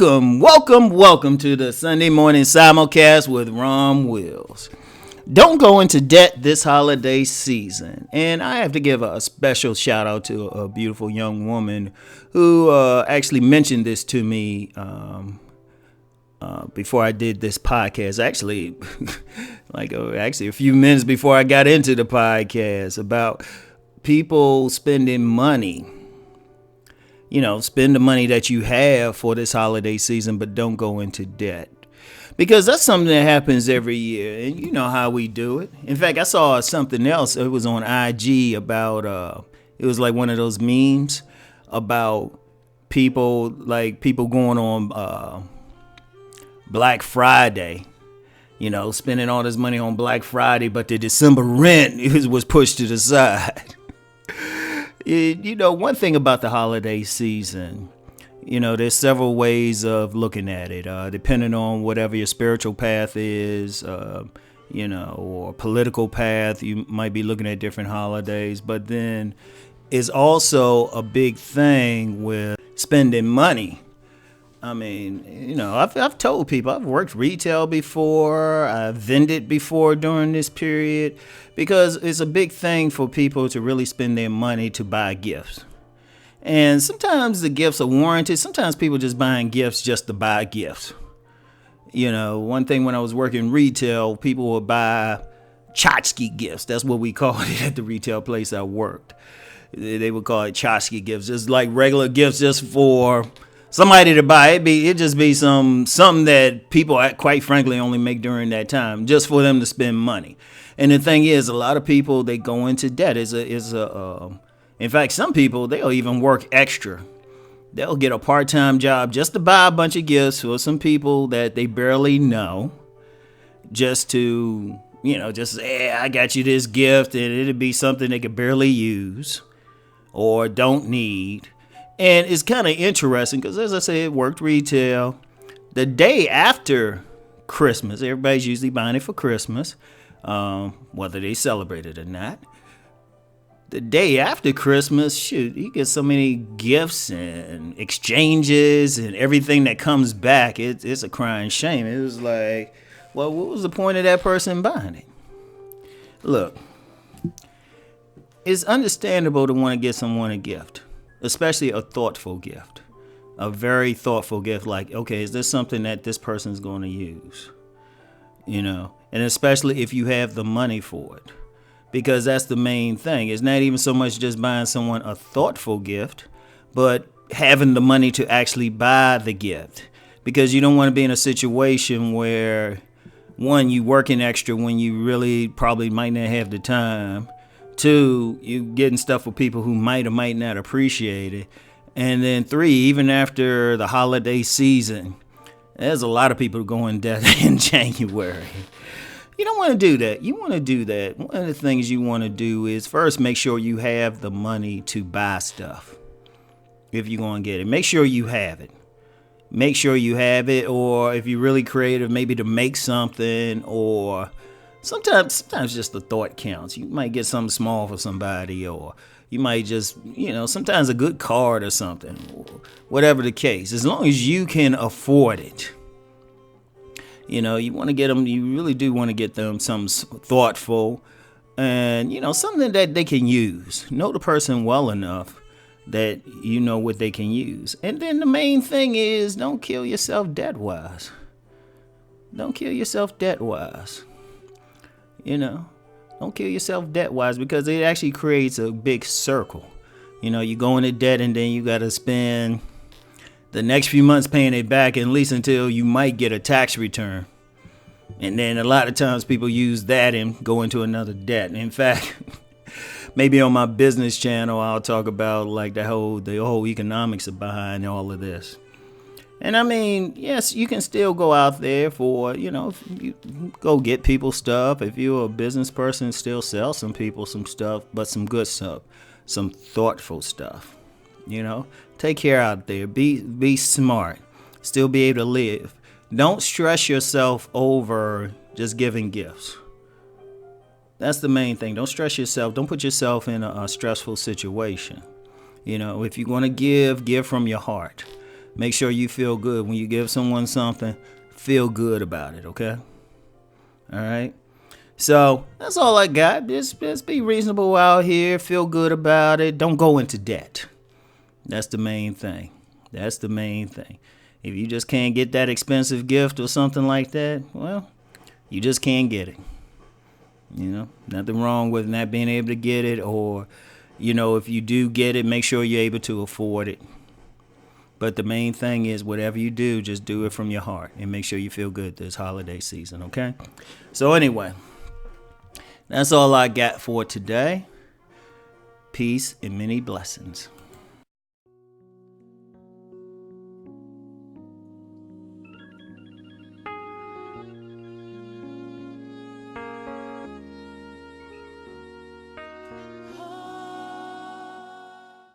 Welcome to the Sunday morning simulcast with Rom Wills. Don't go into debt this holiday season. And I have to give a special shout out to a beautiful young woman who actually mentioned this to me before I did this podcast. Actually, actually a few minutes before I got into the podcast, about people spending money. You know, spend the money that you have for this holiday season, but don't go into debt. Because that's something that happens every year, and you know how we do it. In fact, I saw something else. It was on IG about, it was like one of those memes about people going on Black Friday, you know, spending all this money on Black Friday, but the December rent was pushed to the side. You know, one thing about the holiday season, you know, there's several ways of looking at it, depending on whatever your spiritual path is, you know, or political path. You might be looking at different holidays, but then it's also a big thing with spending money. I mean, you know, I've told people I've worked retail before, I've vended before during this period, because it's a big thing for people to really spend their money to buy gifts. And sometimes the gifts are warranted. Sometimes people just buying gifts just to buy gifts. You know, one thing when I was working retail, people would buy tchotchke gifts. That's what we called it at the retail place I worked. They would call it tchotchke gifts. Just like regular gifts just for somebody to buy. It'd just be something that people, quite frankly, only make during that time, just for them to spend money. And the thing is, a lot of people, they go into debt. In fact, some people, they'll even work extra. They'll get a part-time job just to buy a bunch of gifts for some people that they barely know, just to, you know, just say, hey, I got you this gift, and it'll be something they could barely use or don't need. And it's kind of interesting because, as I said, worked retail. The day after Christmas, everybody's usually buying it for Christmas, whether they celebrate it or not. The day after Christmas, shoot, you get so many gifts and exchanges and everything that comes back. It's a crying shame. It was like, well, what was the point of that person buying it? Look, it's understandable to want to get someone a gift, especially a thoughtful gift, a very thoughtful gift. Like, okay, is this something that this person's going to use? You know, and especially if you have the money for it. Because that's the main thing. It's not even so much just buying someone a thoughtful gift, but having the money to actually buy the gift. Because you don't want to be in a situation where, one, you working extra when you really probably might not have the time. Two, you getting stuff for people who might or might not appreciate it. And then three, even after the holiday season, there's a lot of people going dead in January. You don't want to do that. You want to do that. One of the things you want to do is first make sure you have the money to buy stuff. If you're going to get it, make sure you have it. Make sure you have it, or if you're really creative, maybe to make something, or sometimes just the thought counts. You might get something small for somebody, or you might just, you know, sometimes a good card or something, or whatever the case. As long as you can afford it. You know, you want to get them, you really do want to get them something thoughtful and, you know, something that they can use. Know the person well enough that you know what they can use. And then the main thing is, don't kill yourself debt-wise. Don't kill yourself debt-wise. You know, don't kill yourself debt-wise, because it actually creates a big circle. You know, you go into debt and then you got to spend the next few months paying it back, at least until you might get a tax return. And then a lot of times people use that and go into another debt. In fact, maybe on my business channel, I'll talk about like the whole economics behind all of this. And I mean, yes, you can still go out there for, you know, you go get people stuff. If you're a business person, still sell some people some stuff, but some good stuff, some thoughtful stuff. Take care out there. Be smart. Still be able to live. Don't stress yourself over just giving gifts. That's the main thing. Don't stress yourself. Don't put yourself in a stressful situation. If you're going to give from your heart. Make sure you feel good. When you give someone something, feel good about it, okay? All right? So that's all I got. Just be reasonable out here. Feel good about it. Don't go into debt. That's the main thing. If you just can't get that expensive gift or something like that, well, you just can't get it. Nothing wrong with not being able to get it, or, if you do get it, make sure you're able to afford it. But the main thing is, whatever you do, just do it from your heart and make sure you feel good this holiday season, okay? So anyway, that's all I got for today. Peace and many blessings.